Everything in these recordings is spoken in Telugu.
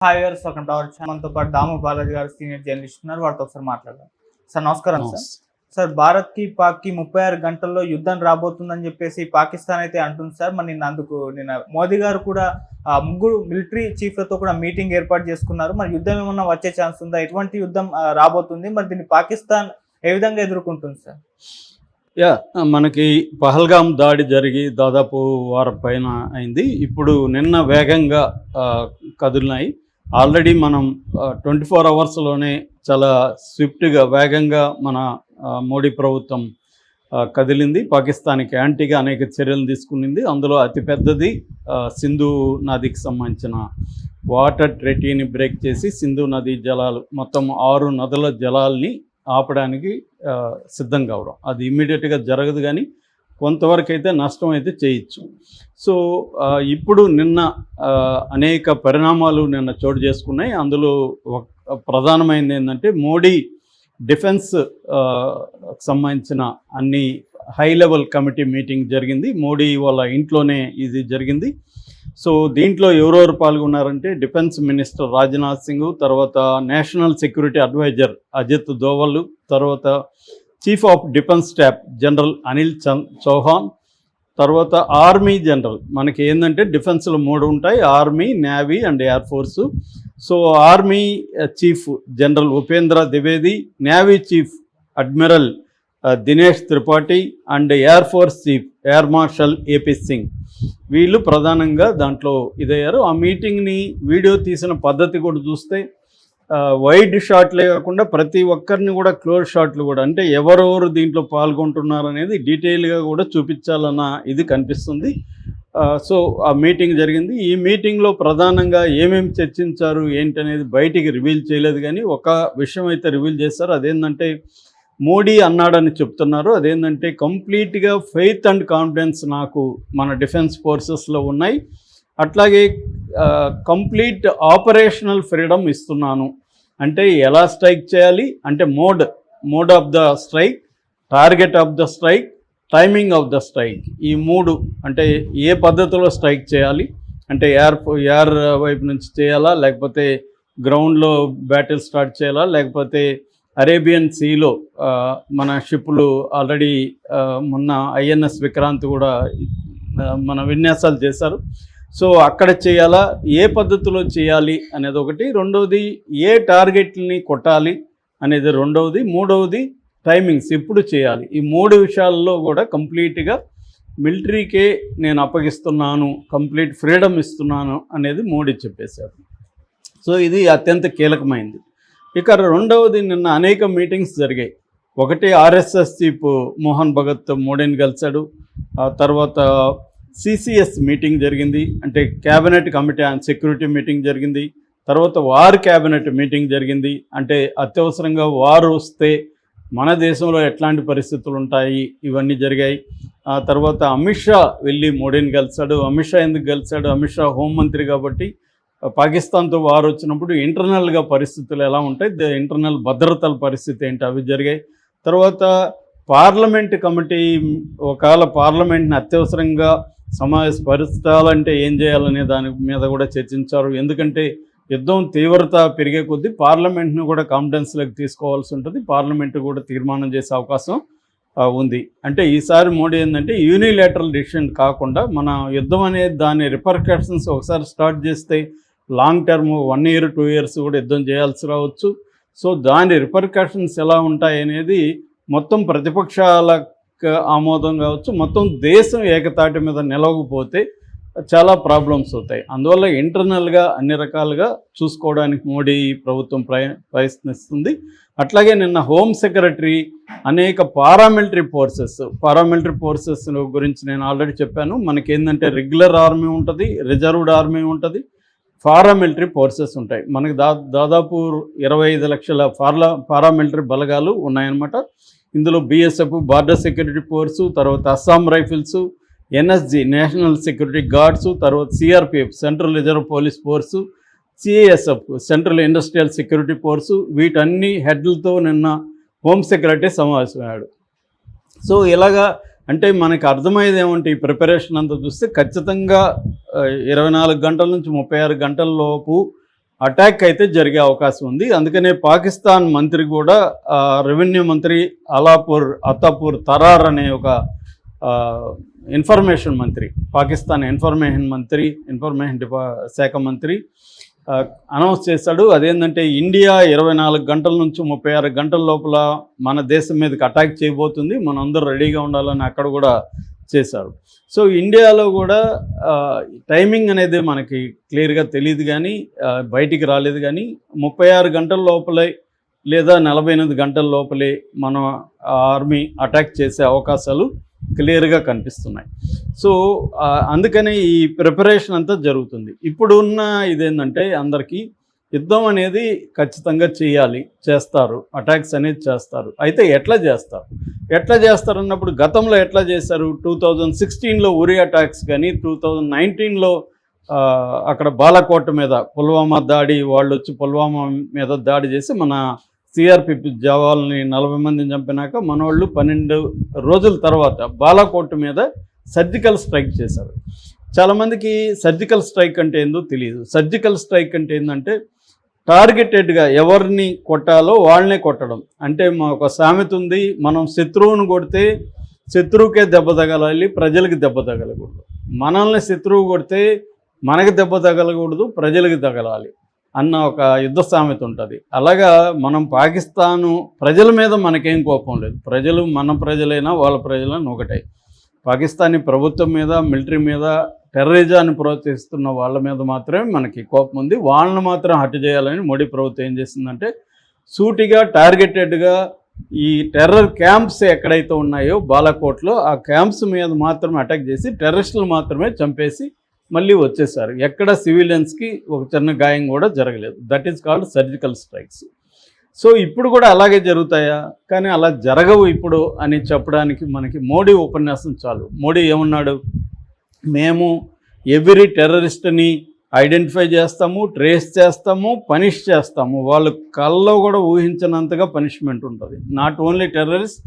హాయ్ గారు, వెల్కమ్ టు అవర్ ఛానల్. మనతో పాటు దాము బాలాజీ గారు సీనియర్ జర్నలిస్ట్ ఉన్నారు. వారితో ఒకసారి మాట్లాడదాం. సార్ నమస్కారం. సార్ భారత్ కి పాక్ కి 36 గంటల్లో యుద్ధం రాబోతుందని చెప్పేసి పాకిస్తాన్ అయితే అంటుంది సార్. మరి నిన్న మోదీ గారు కూడా ముగ్గురు మిలిటరీ చీఫ్లతో కూడా మీటింగ్ ఏర్పాటు చేసుకున్నారు. మరి యుద్ధం ఏమన్నా వచ్చే ఛాన్స్ ఉందా? ఎటువంటి యుద్ధం రాబోతుంది? మరి దీన్ని పాకిస్తాన్ ఏ విధంగా ఎదుర్కొంటుంది సార్? మనకి పహల్గామ్ దాడి జరిగి దాదాపు వారం పైన అయింది. ఇప్పుడు నిన్న వేగంగా కదిలినాయి. ఆల్రెడీ మనం 24 అవర్స్లోనే చాలా స్విఫ్ట్గా వేగంగా మన మోడీ ప్రభుత్వం కదిలింది. పాకిస్తాన్కి యాంటీగా అనేక చర్యలు తీసుకునింది. అందులో అతిపెద్దది సింధు నదికి సంబంధించిన వాటర్ ట్రెటీని బ్రేక్ చేసి సింధు నదీ జలాలు మొత్తం 6 నదుల జలాల్ని ఆపడానికి సిద్ధం కావడం. అది ఇమ్మీడియట్గా జరగదు, కానీ కొంతవరకు అయితే నష్టం అయితే చేయొచ్చు. సో ఇప్పుడు నిన్న అనేక పరిణామాలు నిన్న చోటు చేసుకున్నాయి. అందులో ప్రధానమైనది ఏంటంటే మోడీ డిఫెన్స్ సంబంధించిన అన్ని హై లెవెల్ కమిటీ మీటింగ్ జరిగింది. మోడీ వాళ్ళ ఇంట్లోనే ఇది జరిగింది. సో దీంట్లో ఎవరెవరు పాల్గొన్నారంటే డిఫెన్స్ మినిస్టర్ రాజ్నాథ్ సింగ్, తర్వాత national security adviser Ajit Doval, తర్వాత chief of defence staff general Anil Chauhan, తర్వాత ఆర్మీ జనరల్. మనకి ఏంటంటే డిఫెన్స్లో 3 ఉంటాయి: army, navy and air force. So army chief general Upendra Dwivedi, navy chief admiral Dinesh Tripathi and air force chief air marshal AP Singh, వీళ్ళు ప్రధానంగా దాంట్లో ఇదయ్యారు. ఆ మీటింగ్ని వీడియో తీసిన పద్ధతి కూడా చూస్తే వైడ్ షాట్లే కాకుండా ప్రతి ఒక్కరిని కూడా క్లోజ్ షాట్లు కూడా, అంటే ఎవరెవరు దీంట్లో పాల్గొంటున్నారు అనేది డీటెయిల్గా కూడా చూపించాలన్న ఇది కనిపిస్తుంది. సో ఆ మీటింగ్ జరిగింది. ఈ మీటింగ్లో ప్రధానంగా ఏమేమి చర్చించారు ఏంటనేది బయటికి రివీల్ చేయలేదు, కానీ ఒక విషయం అయితే రివీల్ చేస్తారు. అదేంటంటే మోడీ అన్నాడని చెప్తున్నారు. అదేంటంటే కంప్లీట్గా ఫెయిత్ అండ్ కాన్ఫిడెన్స్ నాకు మన డిఫెన్స్ ఫోర్సెస్లో ఉన్నాయి, అట్లాగే కంప్లీట్ ఆపరేషనల్ ఫ్రీడమ్ ఇస్తున్నాను. అంటే ఎలా స్ట్రైక్ చేయాలి అంటే mode of the strike, target of the strike, timing of the strike, ఈ 3. అంటే ఏ పద్ధతిలో స్ట్రైక్ చేయాలి అంటే ఎయిర్ వైపు నుంచి చేయాలా, లేకపోతే గ్రౌండ్లో బ్యాటిల్ స్టార్ట్ చేయాలా, లేకపోతే అరేబియన్ సీలో మన షిప్లు ఆల్రెడీ మొన్న ఐఎన్ఎస్ విక్రాంత్ కూడా మన విన్యాసాలు చేశారు. సో అక్కడ చేయాలా, ఏ పద్ధతిలో చేయాలి అనేది ఒకటి. రెండవది ఏ టార్గెట్ని కొట్టాలి అనేది రెండవది. మూడవది టైమింగ్స్ ఎప్పుడు చేయాలి. ఈ 3 విషయాల్లో కూడా కంప్లీట్గా మిలిటరీకే నేను అప్పగిస్తున్నాను, కంప్లీట్ ఫ్రీడమ్ ఇస్తున్నాను అనేది మోడీ చెప్పేశారు. సో ఇది అత్యంత కీలకమైంది. ఇక రెండవది, నిన్న అనేక మీటింగ్స్ జరిగాయి. ఒకటి ఆర్ఎస్ఎస్ చీఫ్ మోహన్ భగత్ మోడీని కలిశాడు. ఆ తర్వాత సిసిఎస్ మీటింగ్ జరిగింది, అంటే cabinet committee on security meeting జరిగింది. తర్వాత వార్ క్యాబినెట్ మీటింగ్ జరిగింది, అంటే అత్యవసరంగా వార్ వస్తే మన దేశంలో ఎట్లాంటి పరిస్థితులు ఉంటాయి ఇవన్నీ జరిగాయి. ఆ తర్వాత అమిత్ షా వెళ్ళి మోడీని కలిశాడు. అమిత్ షా ఎందుకు కలిశాడు? అమిత్ షా హోంమంత్రి కాబట్టి పాకిస్తాన్తో వార్ వచ్చినప్పుడు ఇంటర్నల్గా పరిస్థితులు ఎలా ఉంటాయి, ఇంటర్నల్ భద్రతల పరిస్థితి ఏంటి, అవి జరిగాయి. తర్వాత పార్లమెంట్ కమిటీ ఒకవేళ పార్లమెంట్ని అత్యవసరంగా సమావేశపరచాలంటే ఏం చేయాలనే దాని మీద కూడా చర్చించారు. ఎందుకంటే యుద్ధం తీవ్రత పెరిగే కొద్దీ పార్లమెంట్ను కూడా కాన్ఫిడెన్స్లోకి తీసుకోవాల్సి ఉంటుంది. పార్లమెంటు కూడా తీర్మానం చేసే అవకాశం ఉంది. అంటే ఈసారి మోడీ ఏంటంటే యూనిలేటరల్ డిసిషన్ కాకుండా మన యుద్ధం అనేది దాని రిపర్కషన్స్ ఒకసారి స్టార్ట్ చేస్తే లాంగ్ టర్మ్ 1 year 2 years కూడా యుద్ధం చేయాల్సి రావచ్చు. సో దాని రిపర్కషన్స్ ఎలా ఉంటాయి అనేది మొత్తం ప్రతిపక్షాలకు ఆమోదం కావచ్చు, మొత్తం దేశం ఏకతాటి మీద నిలవకపోతే చాలా ప్రాబ్లమ్స్ అవుతాయి. అందువల్ల ఇంటర్నల్గా అన్ని రకాలుగా చూసుకోవడానికి మోడీ ప్రభుత్వం ప్రయత్నిస్తుంది. అట్లాగే నిన్న హోమ్ సెక్రటరీ అనేక పారామిలిటరీ ఫోర్సెస్ గురించి నేను ఆల్రెడీ చెప్పాను. మనకేంటంటే రెగ్యులర్ ఆర్మీ ఉంటుంది, రిజర్వ్డ్ ఆర్మీ ఉంటుంది, పారామిలిటరీ ఫోర్సెస్ ఉంటాయి. మనకి దాదాపు 25 లక్షల పారామిలిటరీ బలగాలు ఉన్నాయన్నమాట. ఇందులో బిఎస్ఎఫ్ బార్డర్ సెక్యూరిటీ ఫోర్సు, తర్వాత Assam rifles, NSG national security guards, తర్వాత CRPF central reserve police force, CISF central industrial security force, వీటన్ని హెడ్లతో నిన్న హోమ్ సెక్రటరీ సమావేశమయ్యాడు. సో ఇలాగా అంటే మనకు అర్థమయ్యేది ఏమంటే ఈ ప్రిపరేషన్ అంతా చూస్తే ఖచ్చితంగా 24 గంటల నుంచి 36 గంటల లోపు అటాక్ అయితే జరిగే అవకాశం ఉంది. అందుకనే పాకిస్తాన్ మంత్రి కూడా రెవెన్యూ మంత్రి అతాపూర్ తరార్ అనే ఒక ఇన్ఫర్మేషన్ మంత్రి, పాకిస్తాన్ ఇన్ఫర్మేషన్ శాఖ మంత్రి అనౌన్స్ చేశాడు. అదేంటంటే ఇండియా 24 గంటల నుంచి 36 గంటల లోపల మన దేశం మీదకి అటాక్ చేయబోతుంది, మనం అందరూ రెడీగా ఉండాలని అక్కడ కూడా చేశారు. సో ఇండియాలో కూడా టైమింగ్ అనేది మనకి క్లియర్గా తెలియదు కానీ బయటికి రాలేదు కానీ 36 గంటల లోపలే లేదా 48 గంటల లోపలే మన ఆర్మీ అటాక్ చేసే అవకాశాలు క్లియర్గా కనిపిస్తున్నాయి. సో అందుకనే ఈ ప్రిపరేషన్ అంతా జరుగుతుంది. ఇప్పుడున్న ఇదేంటంటే అందరికీ యుద్ధం అనేది ఖచ్చితంగా చేస్తారు, అటాక్స్ అనేది చేస్తారు. అయితే ఎట్లా చేస్తారు అన్నప్పుడు గతంలో ఎట్లా చేశారు? 2016లో ఉరి అటాక్స్ కానీ 2019లో అక్కడ బాలాకోట మీద పుల్వామా దాడి, వాళ్ళు వచ్చి పుల్వామా మీద దాడి చేసి మన సిఆర్పిఎఫ్ జవాన్లని 40 మందిని చంపినాక మన వాళ్ళు 12 రోజుల తర్వాత బాలాకోట్ మీద సర్జికల్ స్ట్రైక్ చేశారు. చాలామందికి సర్జికల్ స్ట్రైక్ అంటే ఏందో తెలియదు. సర్జికల్ స్ట్రైక్ అంటే ఏంటంటే టార్గెటెడ్గా ఎవరిని కొట్టాలో వాళ్ళనే కొట్టడం. అంటే ఒక సామెత ఉంది, మనం శత్రువును కొడితే శత్రువుకే దెబ్బ తగలాలి, ప్రజలకి దెబ్బ తగలకూడదు. మనల్ని శత్రువు కొడితే మనకి దెబ్బ తగలకూడదు, ప్రజలకి తగలాలి అన్న ఒక యుద్ధ సామెత ఉంటుంది. అలాగా మనం పాకిస్తాను ప్రజల మీద మనకేం కోపం లేదు. ప్రజలు మన ప్రజలైనా వాళ్ళ ప్రజలైనా ఒకటే. పాకిస్తానీ ప్రభుత్వం మీద, మిలిటరీ మీద, టెర్రరిజాన్ని ప్రోత్సహిస్తున్న వాళ్ళ మీద మాత్రమే మనకి కోపం ఉంది. వాళ్ళని మాత్రం హత్య చేయాలని మోడీ ప్రభుత్వం ఏం చేసిందంటే సూటిగా టార్గెటెడ్గా ఈ టెర్రర్ క్యాంప్స్ ఎక్కడైతే ఉన్నాయో బాలాకోట్లో ఆ క్యాంప్స్ మీద మాత్రమే అటాక్ చేసి టెర్రరిస్టులు మాత్రమే చంపేసి మళ్ళీ వచ్చేసారు. ఎక్కడ సివిలియన్స్కి ఒక చిన్న గాయం కూడా జరగలేదు. That is called surgical strikes. So ఇప్పుడు కూడా అలాగే జరుగుతాయా? కానీ అలా జరగవు ఇప్పుడు అని చెప్పడానికి మనకి మోడీ ఉపన్యాసం చాలు. మోడీ ఏమన్నాడు? మేము ఎవ్రీ టెర్రరిస్ట్ని ఐడెంటిఫై చేస్తాము, ట్రేస్ చేస్తాము, పనిష్ చేస్తాము. వాళ్ళు కల్లో కూడా ఊహించినంతగా పనిష్మెంట్ ఉంటుంది. నాట్ ఓన్లీ టెర్రరిస్ట్,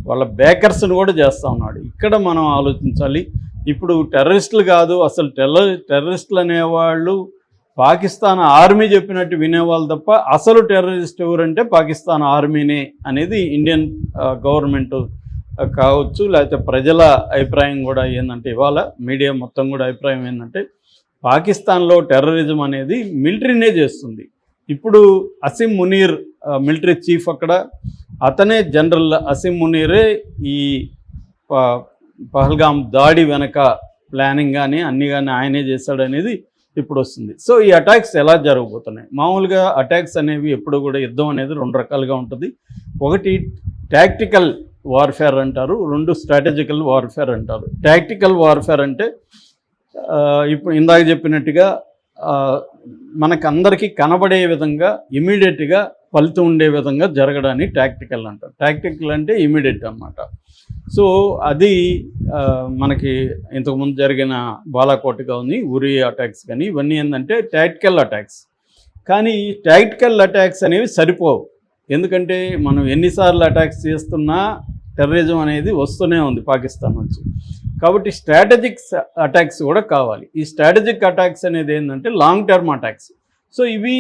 వాళ్ళ బేకర్స్ని కూడా చేస్తూ ఉన్నాడు. ఇక్కడ మనం ఆలోచించాలి. ఇప్పుడు టెర్రరిస్టులు కాదు, అసలు టెర్రరిస్టులు అనేవాళ్ళు పాకిస్తాన్ ఆర్మీ చెప్పినట్టు వినేవాళ్ళు తప్ప అసలు టెర్రరిస్ట్ ఎవరంటే పాకిస్తాన్ ఆర్మీనే అనేది ఇండియన్ గవర్నమెంట్ కావచ్చు, లేకపోతే ప్రజల అభిప్రాయం కూడా ఏంటంటే ఇవాళ మీడియా మొత్తం కూడా అభిప్రాయం ఏంటంటే పాకిస్తాన్లో టెర్రరిజం అనేది మిలిటరీనే చేస్తుంది. ఇప్పుడు అసిమ్ మునీర్ మిలిటరీ చీఫ్ అక్కడ, అతనే జనరల్ అసిమ్ మునీరే ఈ పహల్గాం దాడి వెనక ప్లానింగ్ కానీ అన్నీ కానీ ఆయనే చేశాడనేది ఇప్పుడు వస్తుంది. సో ఈ అటాక్స్ ఎలా జరగబోతున్నాయి? మామూలుగా అటాక్స్ అనేవి ఎప్పుడు కూడా యుద్ధం అనేది 2 రకాలుగా ఉంటుంది. ఒకటి టాక్టికల్ వార్ఫేర్ అంటారు, 2 స్ట్రాటజికల్ వార్ఫేర్ అంటారు. టాక్టికల్ వార్ఫేర్ అంటే ఇప్పుడు ఇందాక చెప్పినట్టుగా మనకందరికీ కనబడే విధంగా ఇమీడియట్గా ఫలితం ఉండే విధంగా జరగడాన్ని టాక్టికల్ అంటారు. టాక్టికల్ అంటే ఇమీడియట్ అన్నమాట. సో అది మనకి ఇంతకుముందు జరిగిన బాలాకోట్ కానీ ఉరి అటాక్స్ కానీ ఇవన్నీ ఏంటంటే టాక్టికల్ అటాక్స్. కానీ టాక్టికల్ అటాక్స్ అనేవి సరిపోవు. ఎందుకంటే మనం ఎన్నిసార్లు అటాక్స్ చేస్తున్నా టెర్రరిజం అనేది వస్తూనే ఉంది పాకిస్తాన్ నుంచి. కాబట్టి స్ట్రాటజిక్ అటాక్స్ కూడా కావాలి. ఈ స్ట్రాటజిక్ అటాక్స్ అనేది ఏంటంటే లాంగ్ టర్మ్ అటాక్స్. సో ఇవి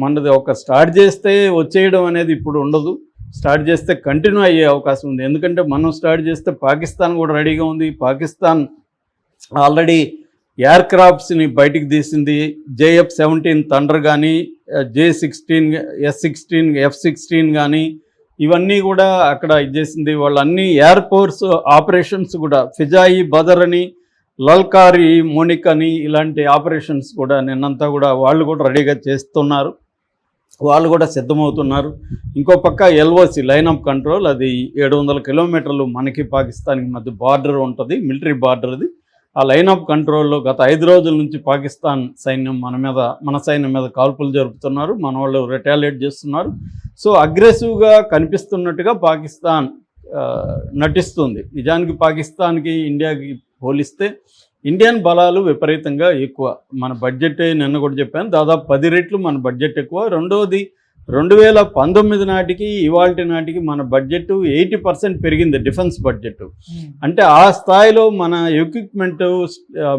మనది ఒక స్టార్ట్ చేస్తే వచ్చేయడం అనేది ఇప్పుడు ఉండదు. స్టార్ట్ చేస్తే కంటిన్యూ అయ్యే అవకాశం ఉంది. ఎందుకంటే మనం స్టార్ట్ చేస్తే పాకిస్తాన్ కూడా రెడీగా ఉంది. పాకిస్తాన్ ఆల్రెడీ ఎయిర్ క్రాఫ్ట్స్ని బయటికి తీసింది. JF-17 థండర్ కానీ, J-16, S-16, F-16 కానీ ఇవన్నీ కూడా అక్కడ ఇచ్చేసింది. వాళ్ళు అన్ని ఎయిర్ ఫోర్స్ ఆపరేషన్స్ కూడా ఫిజాయి, బదర్ అని, లల్కారి, మోనిక్ అని ఇలాంటి ఆపరేషన్స్ కూడా నిన్నంతా కూడా వాళ్ళు కూడా రెడీగా చేస్తున్నారు. వాళ్ళు కూడా సిద్ధమవుతున్నారు. ఇంకో పక్క LOC లైన్ ఆఫ్ కంట్రోల్, అది 700 కిలోమీటర్లు మనకి పాకిస్తాన్కి మధ్య బార్డర్ ఉంటుంది, మిలిటరీ బార్డర్ది. ఆ లైన్ ఆఫ్ కంట్రోల్లో గత 5 రోజుల నుంచి పాకిస్తాన్ సైన్యం మన సైన్యం మీద కాల్పులు జరుపుతున్నారు. మన వాళ్ళు రిటాలియేట్ చేస్తున్నారు. సో అగ్రెసివ్గా కనిపిస్తున్నట్టుగా పాకిస్తాన్ నటిస్తుంది. నిజానికి పాకిస్తాన్కి ఇండియాకి పోలిస్తే ఇండియన్ బలాలు విపరీతంగా ఎక్కువ. మన బడ్జెట్ నిన్న కూడా చెప్పాను, దాదాపు 10 రెట్లు మన బడ్జెట్ ఎక్కువ. రెండవది 2019 నాటికి ఇవాల్టి నాటికి మన బడ్జెట్ 80% పెరిగింది, డిఫెన్స్ బడ్జెట్. అంటే ఆ స్థాయిలో మన ఎక్విప్మెంట్,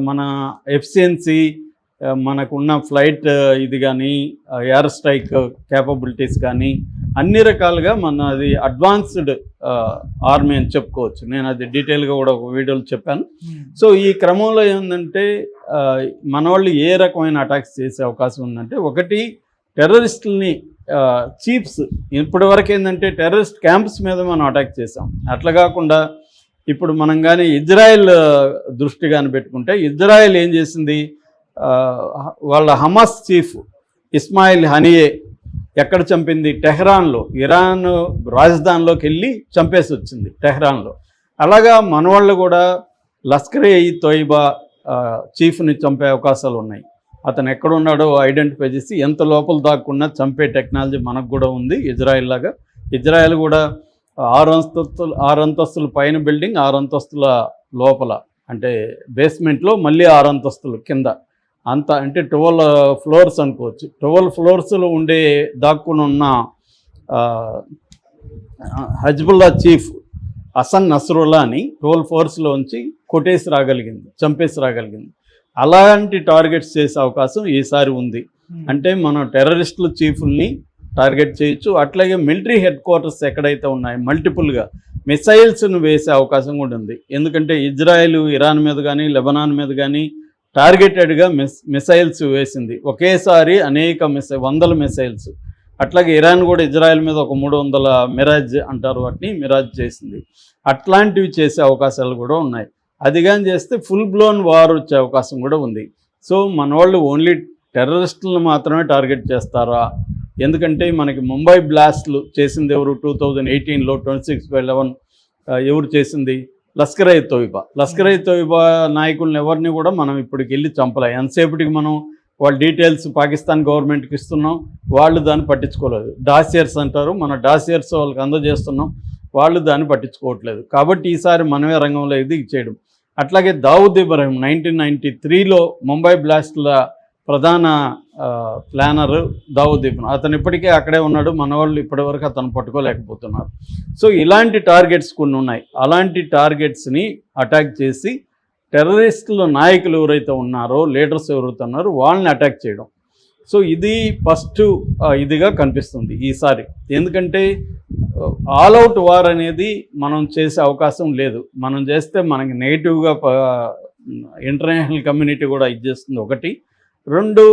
మన ఎఫిషియన్సీ, మనకున్న ఫ్లైట్ ఇది కానీ ఎయిర్ స్ట్రైక్ క్యాపబిలిటీస్ కానీ అన్ని రకాలుగా అది అడ్వాన్స్డ్ ఆర్మీ అని చెప్పుకోవచ్చు. నేను అది డీటెయిల్గా కూడా ఒక వీడియోలో చెప్పాను. సో ఈ క్రమంలో ఏంటంటే మన వాళ్ళు ఏ రకమైన అటాక్స్ చేసే అవకాశం ఉందంటే, ఒకటి టెర్రరిస్టుల్ని చీఫ్స్, ఇప్పటివరకు ఏంటంటే టెర్రరిస్ట్ క్యాంప్స్ మీద మనం అటాక్ చేసాం. అట్లా కాకుండా ఇప్పుడు మనం కానీ ఇజ్రాయెల్ దృష్టి కానీ పెట్టుకుంటే, ఇజ్రాయెల్ ఏం చేసింది, వాళ్ళ హమాస్ చీఫ్ ఇస్మాయిల్ హనియే ఎక్కడ చంపింది, టెహ్రాన్లో, ఇరాన్ రాజధానిలోకి వెళ్ళి చంపేసి వచ్చింది టెహ్రాన్లో. అలాగా మన వాళ్ళు కూడా లష్కరే తోయిబా చీఫ్ని చంపే అవకాశాలు ఉన్నాయి. అతను ఎక్కడున్నాడో ఐడెంటిఫై చేసి ఎంత లోపల దాక్కున్నా చంపే టెక్నాలజీ మనకు కూడా ఉంది. ఇజ్రాయెల్ లాగా ఇజ్రాయెల్ కూడా 6 అంతస్తుల పైన బిల్డింగ్, 6 అంతస్తుల లోపల అంటే బేస్మెంట్లో మళ్ళీ 6 అంతస్తులు కింద, అంత అంటే 12 ఫ్లోర్స్ అనుకోవచ్చు. 12 ఫ్లోర్స్లో ఉండే దాక్కుని ఉన్న హజ్బుల్లా చీఫ్ హసన్ నస్రుల్లాని 12 ఫ్లోర్స్లోంచి కొట్టేసి రాగలిగింది, చంపేసి రాగలిగింది. అలాంటి టార్గెట్స్ చేసే అవకాశం ఈసారి ఉంది. అంటే మనం టెర్రరిస్టుల చీఫ్ని టార్గెట్ చేయొచ్చు. అట్లాగే మిలిటరీ హెడ్ క్వార్టర్స్ ఎక్కడైతే ఉన్నాయో మల్టిపుల్గా మిసైల్స్ను వేసే అవకాశం కూడా ఉంది. ఎందుకంటే ఇజ్రాయెల్ ఇరాన్ మీద కానీ లెబనాన్ మీద కానీ టార్గెటెడ్గా మిసైల్స్ వేసింది ఒకేసారి, అనేక వందల మిసైల్స్. అట్లాగే ఇరాన్ కూడా ఇజ్రాయెల్ మీద ఒక 300 మిరాజ్ అంటారు, వాటిని మిరాజ్ చేసింది. అట్లాంటివి చేసే అవకాశాలు కూడా ఉన్నాయి. అది కానీ చేస్తే ఫుల్ బ్లోన్ వార్ వచ్చే అవకాశం కూడా ఉంది. సో మన వాళ్ళు ఓన్లీ టెర్రరిస్టులను మాత్రమే టార్గెట్ చేస్తారా? ఎందుకంటే మనకి ముంబై బ్లాస్ట్లు చేసింది ఎవరు, 2018లో 26/11 ఎవరు చేసింది, లష్కరే తోయిబా. లష్కరే తోయిబా నాయకులను ఎవరిని కూడా మనం ఇప్పటికి వెళ్ళి చంపలే. ఎంతసేపటికి మనం వాళ్ళ డీటెయిల్స్ పాకిస్తాన్ గవర్నమెంట్కి ఇస్తున్నాం, వాళ్ళు దాన్ని పట్టించుకోలేదు. డాసియర్స్ అంటారు, మన డాసియర్స్ వాళ్ళకి అందజేస్తున్నాం, వాళ్ళు దాన్ని పట్టించుకోవట్లేదు. కాబట్టి ఈసారి మనమే రంగంలో ఇది చేయడం. అట్లాగే దావుద్ ఇబ్రాహిం 1993లో ముంబై బ్లాస్ట్ల ప్రధాన ప్లానర్ దావుద్ ఇబ్రాహిం, అతను ఇప్పటికే అక్కడే ఉన్నాడు. మన వాళ్ళు ఇప్పటివరకు అతను పట్టుకోలేకపోతున్నారు. సో ఇలాంటి టార్గెట్స్ కొన్ని ఉన్నాయి. అలాంటి టార్గెట్స్ని అటాక్ చేసి టెర్రరిస్టుల నాయకులు ఎవరైతే ఉన్నారో, లీడర్స్ ఎవరైతే ఉన్నారో వాళ్ళని అటాక్ చేయడం. సో ఇది ఫస్ట్ ఇదిగా కనిపిస్తుంది ఈసారి. ఎందుకంటే ఆల్అవుట్ వార్ అనేది మనం చేసే అవకాశం లేదు. మనం చేస్తే మనకి నెగిటివ్గా ఇంటర్నేషనల్ కమ్యూనిటీ కూడా ఇచ్చేస్తుంది. ఒకటి. 2,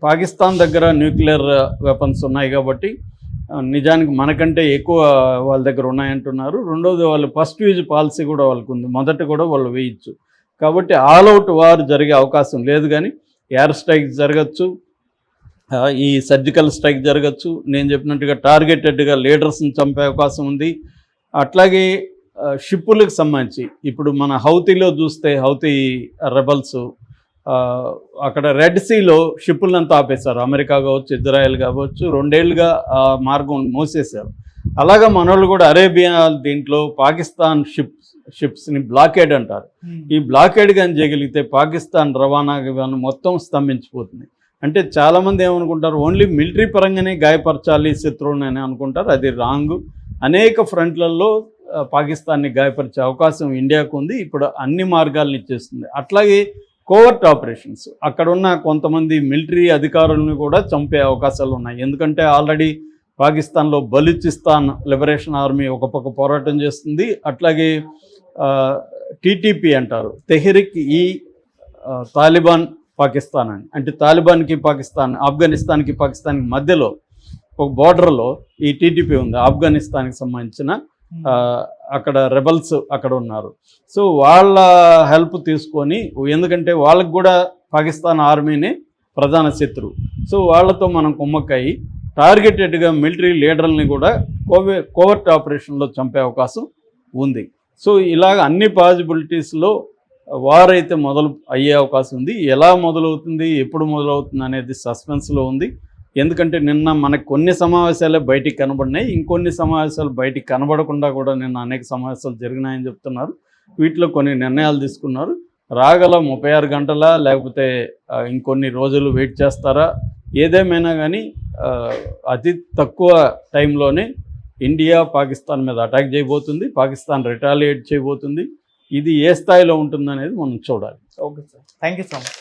పాకిస్తాన్ దగ్గర న్యూక్లియర్ వెపన్స్ ఉన్నాయి కాబట్టి నిజానికి మనకంటే ఎక్కువ వాళ్ళ దగ్గర ఉన్నాయంటున్నారు. రెండోది, వాళ్ళు ఫస్ట్ యూజ్ పాలసీ కూడా వాళ్ళకు ఉంది, మొదట కూడా వాళ్ళు వేయచ్చు. కాబట్టి ఆల్అవుట్ వార్ జరిగే అవకాశం లేదు. కానీ ఎయిర్ స్ట్రైక్ జరగచ్చు, ఈ సర్జికల్ స్ట్రైక్ జరగచ్చు. నేను చెప్పినట్టుగా టార్గెటెడ్గా లీడర్స్ని చంపే అవకాశం ఉంది. అట్లాగే షిప్పులకు సంబంధించి ఇప్పుడు మన హౌతీలో చూస్తే, హౌతీ రెబల్స్ అక్కడ రెడ్ సీలో షిప్పులంతా ఆపేశారు. అమెరికా కావచ్చు, ఇజ్రాయెల్ కావచ్చు, 2 ఏళ్ళుగా ఆ మార్గం మూసేశారు. అలాగా మనోళ్ళు కూడా అరేబియా దీంట్లో పాకిస్తాన్ షిప్స్ని బ్లాకేడ్ అంటారు. ఈ బ్లాకేడ్ కానీ చేయగలిగితే పాకిస్తాన్ రవాణా మొత్తం స్తంభించిపోతుంది. అంటే చాలామంది ఏమనుకుంటారు, ఓన్లీ మిలిటరీ పరంగానే గాయపరచాలి శత్రువుని అని అనుకుంటారు. అది రాంగ్. అనేక ఫ్రంట్లలో పాకిస్తాన్ని గాయపరిచే అవకాశం ఇండియాకు ఉంది. ఇప్పుడు అన్ని మార్గాలను ఇచ్చేస్తుంది. అట్లాగే కోవర్ట్ ఆపరేషన్స్, అక్కడున్న కొంతమంది మిలిటరీ అధికారులను కూడా చంపే అవకాశాలు ఉన్నాయి. ఎందుకంటే ఆల్రెడీ పాకిస్తాన్లో బలూచిస్తాన్ లిబరేషన్ ఆర్మీ ఒక పక్క పోరాటం చేస్తుంది. అట్లాగే టీటీపీ అంటారు, తెహ్రిక్ ఈ తాలిబాన్ పాకిస్తాన్ అని. అంటే తాలిబాన్కి పాకిస్తాన్, ఆఫ్ఘనిస్తాన్కి పాకిస్తాన్కి మధ్యలో ఒక బోర్డర్లో ఈ టీటీపీ ఉంది, ఆఫ్ఘనిస్తాన్కి సంబంధించిన. అక్కడ రెబల్స్ అక్కడ ఉన్నారు. సో వాళ్ళ హెల్ప్ తీసుకొని, ఎందుకంటే వాళ్ళకు కూడా పాకిస్తాన్ ఆర్మీనే ప్రధాన శత్రువు. సో వాళ్ళతో మనం కుమ్మక్కయి టార్గెటెడ్గా మిలిటరీ లీడర్ని కూడా కోవర్ట్ ఆపరేషన్లో చంపే అవకాశం ఉంది. సో ఇలాగ అన్ని పాసిబిలిటీస్లో వార్ అయితే మొదలు అయ్యే అవకాశం ఉంది. ఎలా మొదలవుతుంది, ఎప్పుడు మొదలవుతుంది అనేది సస్పెన్స్లో ఉంది. ఎందుకంటే నిన్న మనకు కొన్ని సమావేశాలే బయటికి కనబడినాయి, ఇంకొన్ని సమావేశాలు బయటికి కనబడకుండా కూడా నిన్న అనేక సమావేశాలు జరిగినాయని చెప్తున్నారు. వీటిలో కొన్ని నిర్ణయాలు తీసుకున్నారు. రాగల 36 గంటల లేకపోతే ఇంకొన్ని రోజులు వెయిట్ చేస్తారా? ఏదేమైనా కానీ అతి తక్కువ టైంలోనే ఇండియా పాకిస్తాన్ మీద అటాక్ చేయబోతుంది, పాకిస్తాన్ రిటాలియేట్ చేయబోతుంది. ఇది ఏ స్థాయిలో ఉంటుందనేది మనం చూడాలి. Okay sir, thank you so much.